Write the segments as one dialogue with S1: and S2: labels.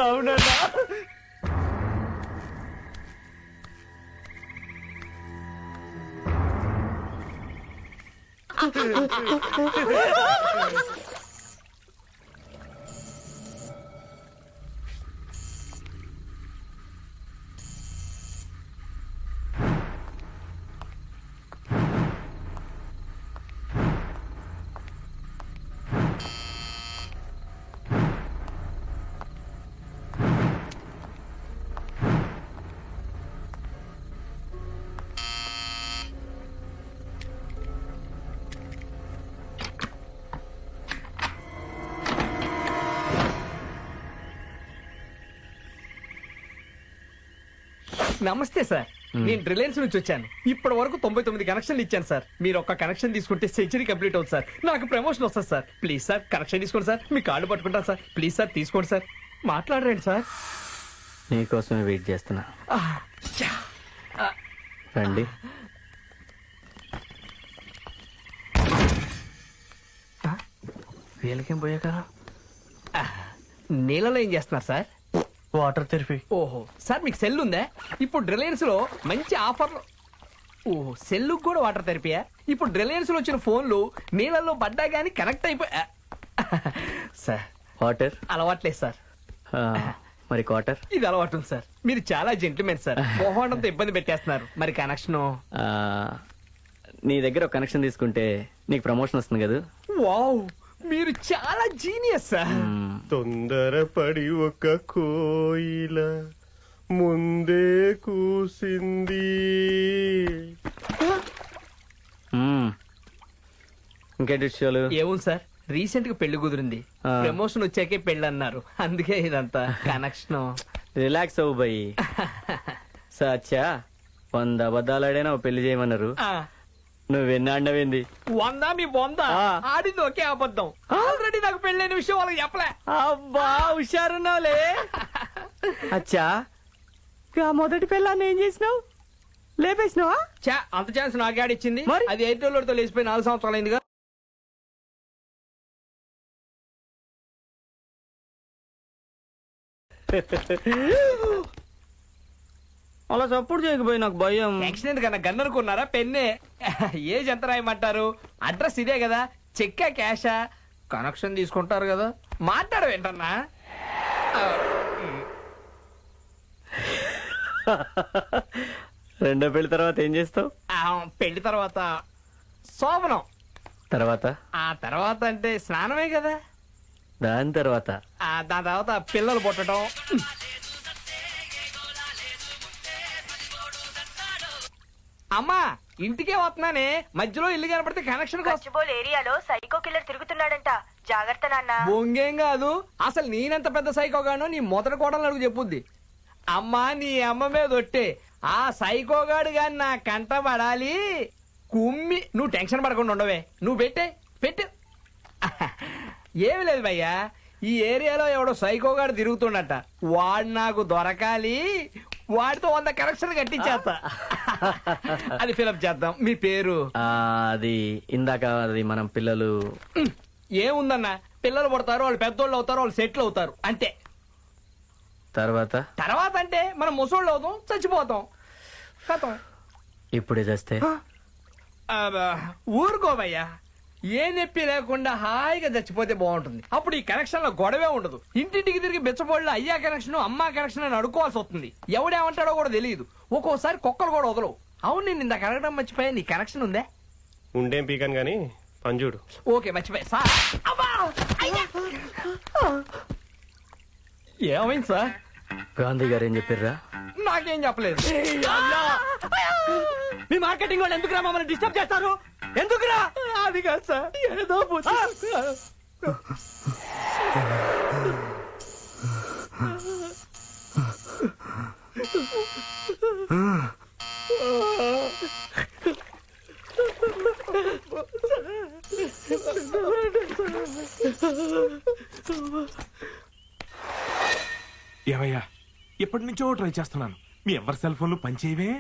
S1: అవునన్నా. నమస్తే సార్, నేను రిలయన్స్ నుంచి వచ్చాను. ఇప్పటి వరకు 99 కనెక్షన్లు ఇచ్చాను సార్. మీరు ఒక్క కనెక్షన్ తీసుకుంటే సెంచరీ కంప్లీట్ అవుతుంది సార్. నాకు ప్రమోషన్ వస్తుంది సార్. ప్లీజ్ సార్ కనెక్షన్ తీసుకోండి సార్. మీ కార్డు పట్టుకుంటాను సార్. ప్లీజ్ సార్ తీసుకోండి సార్. మాట్లాడరండి సార్.
S2: నీకోసమే వెయిట్ చేస్తున్నా. రండి.
S1: వీళ్ళకేం పోయాక నీళ్ళలో ఏం చేస్తున్నారు సార్?
S2: వాటర్ తెరిపి.
S1: ఓహో సార్, మీకు సెల్ ఉందా? ఇప్పుడు రిలయన్స్ లో మంచి ఆఫర్లు. ఓహో, సెల్ కూడా వాటర్ థెరపీయా? ఇప్పుడు రిలయన్స్ లో వచ్చిన ఫోన్లు నీళ్ళల్లో పడ్డా గానీ కనెక్ట్ అయిపోయా సార్.
S2: వాటర్
S1: అలవాట్లేదు సార్.
S2: మరి క్వార్టర్
S1: ఇది అలవాటు ఉంది సార్. మీరు చాలా జెంటిల్మెన్ సార్. మొహండంతో ఇబ్బంది పెట్టేస్తున్నారు. మరి కనెక్షన్?
S2: నీ దగ్గర ఒక కనెక్షన్ తీసుకుంటే నీకు ప్రమోషన్ వస్తుంది కదా.
S1: వావ్, మీరు చాలా జీనియస్ సార్.
S3: తొందరపడి ఒక కోయిల ముందే కూసింది.
S2: ఇంకేంటి విషయాలు?
S1: ఏముంది సార్, రీసెంట్ గా పెళ్లి కుదిరింది. ప్రమోషన్ వచ్చాకే పెళ్లి అన్నారు. అందుకే ఇదంతా కనెక్షన్.
S2: రిలాక్స్ అవ్వు బయ్యి. సచ్చా 100 అబద్ధాలు ఆడైనా పెళ్లి చేయమన్నారు. నువ్వెన్ని ఆడినవింది?
S1: 100 మీ 100 ఆడింది ఒకే అబద్ధం. ఆల్రెడీ నాకు పెళ్ళైన విషయం వాళ్ళకి చెప్పలే.
S2: అబ్బా హుషారున్నావులే. అచ్చా మొదటి పెళ్ళాన్ని ఏం చేసినావు? లేపేసినావా?
S1: చా, అంత ఛాన్స్ నాకు ఆడిచ్చింది.
S2: మరి?
S1: అది ఎయిర్టెల్ తో లేచిపోయి 4 సంవత్సరాలు అయిందిగా.
S2: అలా సపోర్ట్ చేయకపోయి నాకు భయం.
S1: యాక్సిడెంట్ కన్నా గన్ అనుకున్నారా? పెన్నే. ఏజ్ ఎంత రాయమంటారు? అడ్రస్ ఇదే కదా. చెక్కా క్యాషా? కనెక్షన్ తీసుకుంటారు కదా. మాట్లాడవేంటన్నా?
S2: రెండో పెళ్లి తర్వాత ఏం చేస్తావు?
S1: పెళ్లి తర్వాత శోభనం.
S2: తర్వాత
S1: ఆ తర్వాత అంటే స్నానమే కదా.
S2: దాని తర్వాత
S1: దాని తర్వాత పిల్లలు పుట్టడం. అమ్మా, ఇంటికే వస్తున్నానే. మధ్యలో ఇల్లు కనపడితే కనెక్షన్
S4: గచ్చిబౌలి ఏరియాలో సైకో కిల్లర్ తిరుగుతున్నాడంట. జాగ్రత్త నాన్న.
S1: బొంగేం కాదు. అసలు నేనెంత పెద్ద సైకోగానో నీ మొదటి కోడలు అడుగు చెప్పుద్ది. అమ్మా, నీ అమ్మ మీద ఒట్టే. ఆ సైకోగాడు గాని నా కంట పడాలి. కుమ్మి నువ్వు టెన్షన్ పడకుండా ఉండవే. నువ్వు పెట్టు. ఏమి లేదు భయ్యా, ఈ ఏరియాలో ఎవడో సైకోగాడు తిరుగుతుండట. వాడు నాకు దొరకాలి. వాడితో 100 కనెక్షన్ కట్టించేస్తా. అది ఫిలప్ చేద్దాం. మీ పేరు?
S2: అది ఇందాక అది మనం పిల్లలు.
S1: ఏముందన్నా, పిల్లలు పుడతారు, వాళ్ళు పెద్దోళ్ళు అవుతారు, వాళ్ళు సెటిల్ అవుతారు, అంతే. తర్వాత అంటే మనం ముసోళ్ళు అవుతాం, చచ్చిపోతాం, కథం.
S2: ఇప్పుడే చేస్తే
S1: ఊరుకోవయ్యా. ఏ నొప్పి లేకుండా హాయిగా చచ్చిపోతే బాగుంటుంది. అప్పుడు ఈ కనెక్షన్ లో గొడవే ఉండదు. ఇంటింటికి తిరిగి బెచ్చబోళ్ళు అయ్యా కనెక్షన్, అమ్మా కనెక్షన్ అని అడుకోవాల్సి వస్తుంది. ఎవడేమంటాడో కూడా తెలియదు. ఒక్కోసారి కుక్కలు కూడా వదలవు. అవును, నేను ఇందాక అడగడం మర్చిపోయా. నీ కనెక్షన్ ఉందే?
S3: ఉండేం పీకాను గాని పంజుడు.
S1: ఓకే, మర్చిపోయా సార్. ఏమైంది సార్?
S2: గాంధీ గారు ఏం చెప్పారా?
S1: నాకేం చెప్పలేదు. మీ మార్కెటింగ్ వాళ్ళు ఎందుకురా మమ్మల్ని డిస్టర్బ్ చేస్తారు? ఎందుకురా? అది కాదు సార్, ఏదో
S5: ఏమయ్యా, ఎప్పటి నుంచో ట్రై చేస్తున్నాను. మీ ఎవరి సెల్ ఫోన్లు పనిచేయవే?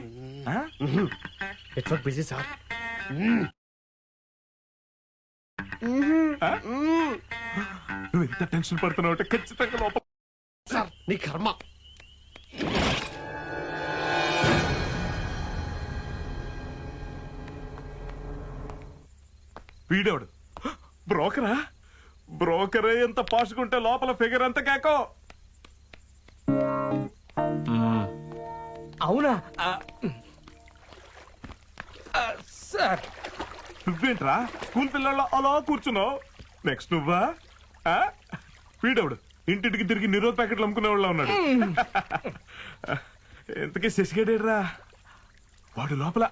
S3: Network busy sir.
S5: నువ్వు ఎంత టెన్షన్ పడుతున్నావు అంటే ఖచ్చితంగా లోపల
S6: నీ కర్మ.
S5: వీడేవాడు బ్రోకరా? బ్రోకరే ఎంత పాసుకుంటే లోపల ఫిగర్ ఎంత కేకో.
S1: అవునా సార్?
S5: నువ్వేంట్రా స్కూల్ పిల్లల్లో అలా కూర్చున్నావు? నెక్స్ట్ నువ్వా? ఆ? వీడేవాడు ఇంటింటికి తిరిగి నిరోధ ప్యాకెట్లు అమ్ముకునే వాళ్ళ ఉన్నాడు. ఎంతకీ శశిగడేడ్రా? వాడు లోపల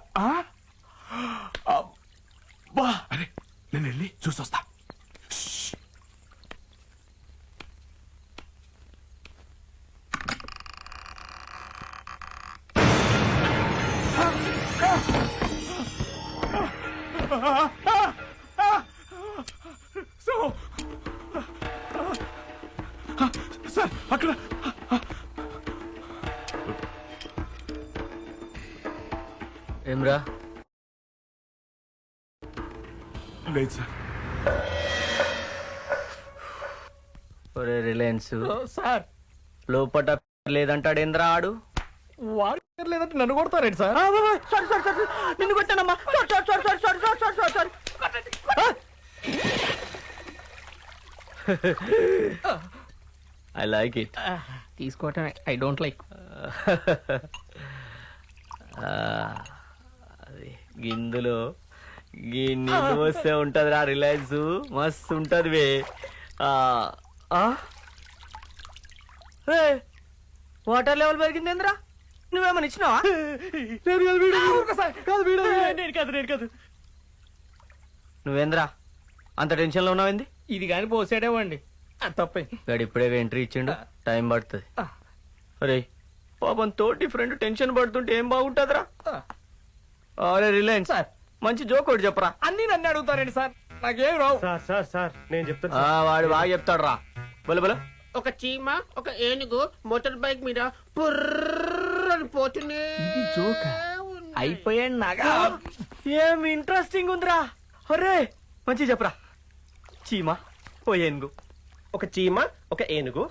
S5: అబ్బా! అరే నేను వెళ్ళి చూసొస్తా. సార్ అక్కడ
S2: ఏమ్రా?
S5: లేదు సార్.
S2: ఒరే రిలయన్స్,
S1: సార్
S2: లోపట లేదంటాడేంద్రా ఆడు?
S1: వాడు లేదంటే నన్ను కొడతారేంటి సార్?
S2: నిన్ను కొట్టానమ్మా. I like it.
S1: తీసుకోవటమే ఐ డోంట్ లైక్.
S2: అది గిందులో గిన్ని వస్తే ఉంటదిరా రిలయన్స్, మస్తు ఉంటది వే. Water level పెరిగిందేంద్రా? నువ్వేమని ఇచ్చినావా? నువ్వేంద్రా అంత టెన్షన్ లో ఉన్నావేంది?
S1: ఇది కానీ పోసాడేవండి తప్పే.
S2: గాడు ఇప్పుడే ఎంట్రీ ఇచ్చిండు, టైం పడుతుంది. అరే పాపం తోటి ఫ్రెండ్ టెన్షన్ పడుతుంటే ఏం బాగుంటదిరా? అరే రిలయన్స్,
S1: సార్
S2: మంచి జోక్ ఒకటి చెప్పరా.
S1: అన్ని నన్ను అడుగుతారండి సార్, నాకేం రావు.
S3: సార్ సార్ సార్ నేను చెప్తాను
S2: ఆ, వాడు బాగా చెప్తాడు రా. బల బల.
S6: ఒక చీమ ఒక ఏనుగు మోటార్ బైక్ మీద పుర్రని పోతూనే
S1: ఇది జోక్ అయిపోయాడు నాగా.
S2: ఏం ఇంట్రెస్టింగ్ ఉందిరా. అరే మంచి చెప్పరా. చీమ ఓ ఏనుగు.
S3: ఒక చీమ ఒక ఏనుగు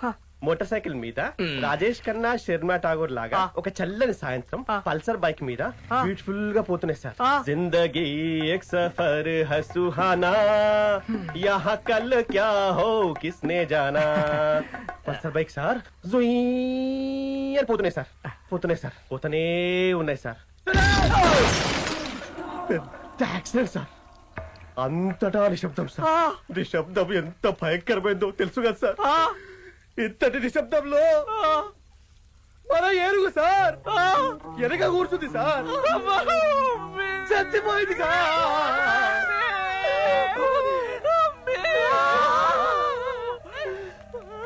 S3: మోటార్ సైకిల్ మీద రాజేష్ ఖన్నా శర్మ ఠాగూర్ లాగా ఒక చల్లని సాయంత్రం పల్సర్ బైక్ మీద బ్యూటిఫుల్ గా పోతున్నాయి సార్. జిందగీ ఎక్ సఫర్ హై సుహానా యహా కల్ క్యా హో కిస్నే జానా. పల్సర్ బైక్ సార్ జుయ్ అని పోతున్నాయి సార్, పోతున్నాయి సార్, పోతూనే ఉన్నాయి సార్. పెద్ద యాక్సిడెంట్ సార్. అంతటా నిశ్శబ్దం సార్. నిశ్శబ్దం ఎంత భయంకరమైందో తెలుసు కదా సార్. ఇంతటి నిశ్శబ్దంలో మన ఏనుగు సార్ వెనక కూర్చుంది సార్. చచ్చిపోయింది సార్.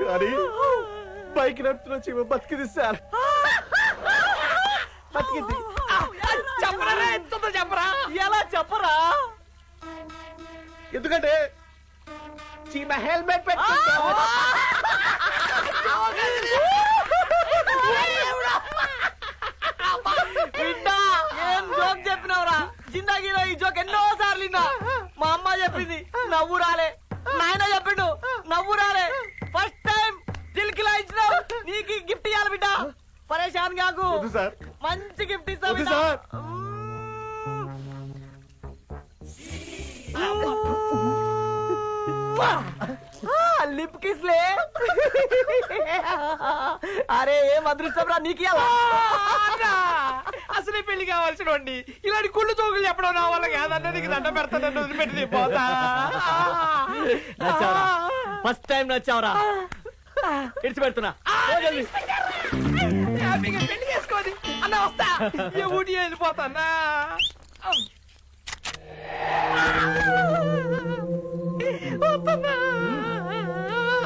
S3: కానీ బైక్ నడుపుతున్న చీమ బతికింది సార్, బతికింది.
S1: చెప్పరా ఎంత చెప్పరా?
S2: ఎలా చెప్పరా?
S3: ఎందుకంటే చీమ హెల్మెట్ పెట్టుకుంది.
S2: ఏం జోక్ చెప్పినావురా? జిందగీలో ఈ జోక్ ఎన్నో సార్లు విన్నా. మా అమ్మ చెప్పింది, నవ్వు రాలే. నాయన చెప్పిండు, నవ్వు రాలే. ఫస్ట్ టైం దిల్కి లాయించినావు. నీకు గిఫ్ట్ ఇవ్వాలి బిడ్డ. పరేషాన్ కాకు,
S3: వద్దు సార్,
S2: మంచి గిఫ్ట్ ఇస్తా
S3: వద్దు
S2: బిడ్డ.
S3: సార్.
S2: లిప్ కిస్లే. అరే ఏం అదృష్టం రా నీకు.
S1: అసలే పెళ్లి కావాల్సిన వాడిని ఇలాంటి కుళ్ళు చోకులు చెప్పడం నా వల్ల కాదన్న. నీకు దండ పెడతానని వదిలిపెట్టి పోతా.
S2: నచ్చావరా? First time నచ్చావరా? ఇడిచి పెడుతున్నా.
S1: హ్యాపీగా పెళ్లి చేసుకోని అన్న వస్తా. ఏ ఊటి వెళ్ళిపోతానా?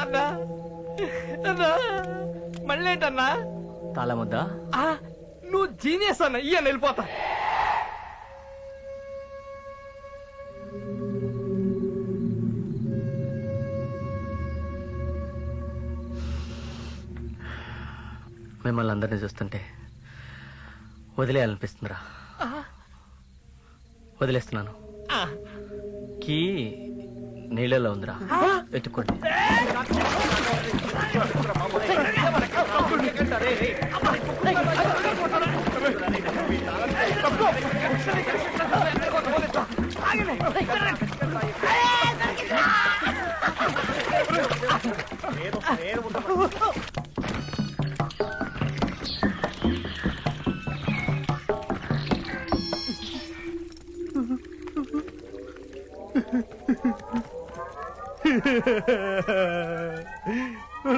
S1: అన్నా అన్నా మళ్ళీ ఏంటన్నా?
S2: తాళ ముద్దా?
S1: నువ్వు జీనియస్ అన్న. ఇయ్యని వెళ్ళిపోతా.
S2: మిమ్మల్ని అందరినీ చూస్తుంటే వదిలేయాలనిపిస్తుందిరా. వదిలేస్తున్నాను. కీ నీళ్ళలో ఉందిరా, ఎత్తుకోండి.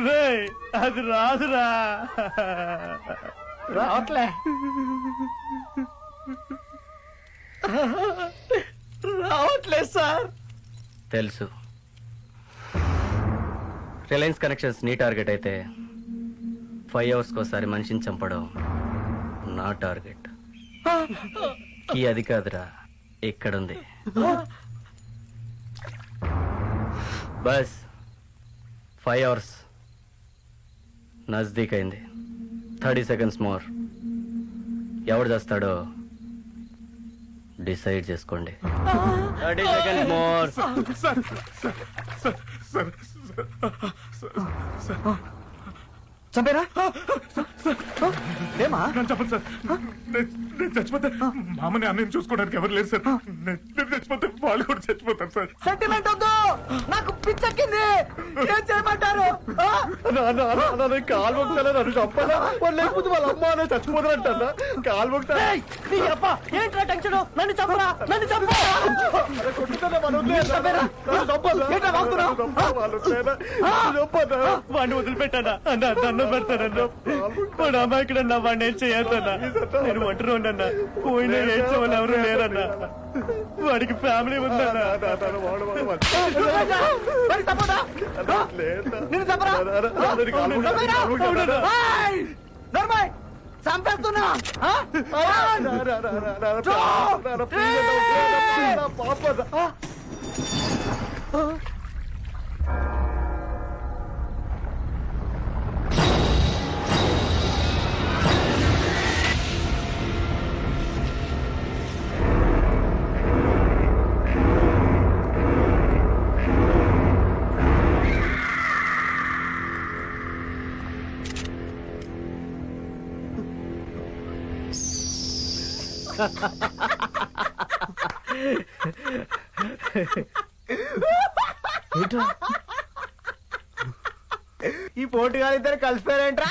S3: రేయ్, అది రాదురా.
S2: రావట్లే రావట్లేదు సార్.
S7: తెలుసు. రిలయన్స్ కనెక్షన్స్ నీ టార్గెట్ అయితే 5 hours కోసారి మనిషిని చంపడం నా టార్గెట్. ఈ అది కాదురా, ఇక్కడుంది. బస్ 5 hours నజ్దీక్ అయింది. 30 seconds మోర్. ఎవడు చేస్తాడో డిసైడ్ చేసుకోండి. 30 seconds more.
S5: Sir sir sir sir
S2: చంపేరా ఏమా?
S5: నన్ను చెప్పండి సార్. నేను చచ్చిపోతే మామని అన్నయ్యని చూసుకోవడానికి ఎవరు లేరు సార్. నేను చచ్చిపోతే వాళ్ళు కూడా చచ్చిపోతారు సార్.
S2: సెంటిమెంట్ వద్దు, నాకు పిచ్చెక్కింది. ఏం చేయమంటారు?
S3: కాలు మొక్తారా? నన్ను చంపాలా? వాళ్ళు లేకపోతే వాళ్ళ అమ్మ అనే చచ్చిపోతారంటారా? కాలు మొక్తారా?
S2: నీ అబ్బా ఏంట్రా టెన్షన్? నన్ను చంపరా, నన్ను చంపరా.
S3: వాడిని వదిలిపెట్టానా? దండం పెడతానన్నా. వాడు అమాయకుడన్నా, వాడిని ఏం చేయొద్దన్నా. నేను ఒంటరి ఉండన్నా, పోయినా ఏడ్చే వాళ్ళు ఎవరు లేరన్నా. వాడికి ఫ్యామిలీ ఉందన్నా.
S2: చంపేస్తున్నా. ఈ పోటీగా ఇద్దరు కలిసిపోయారేంట్రా?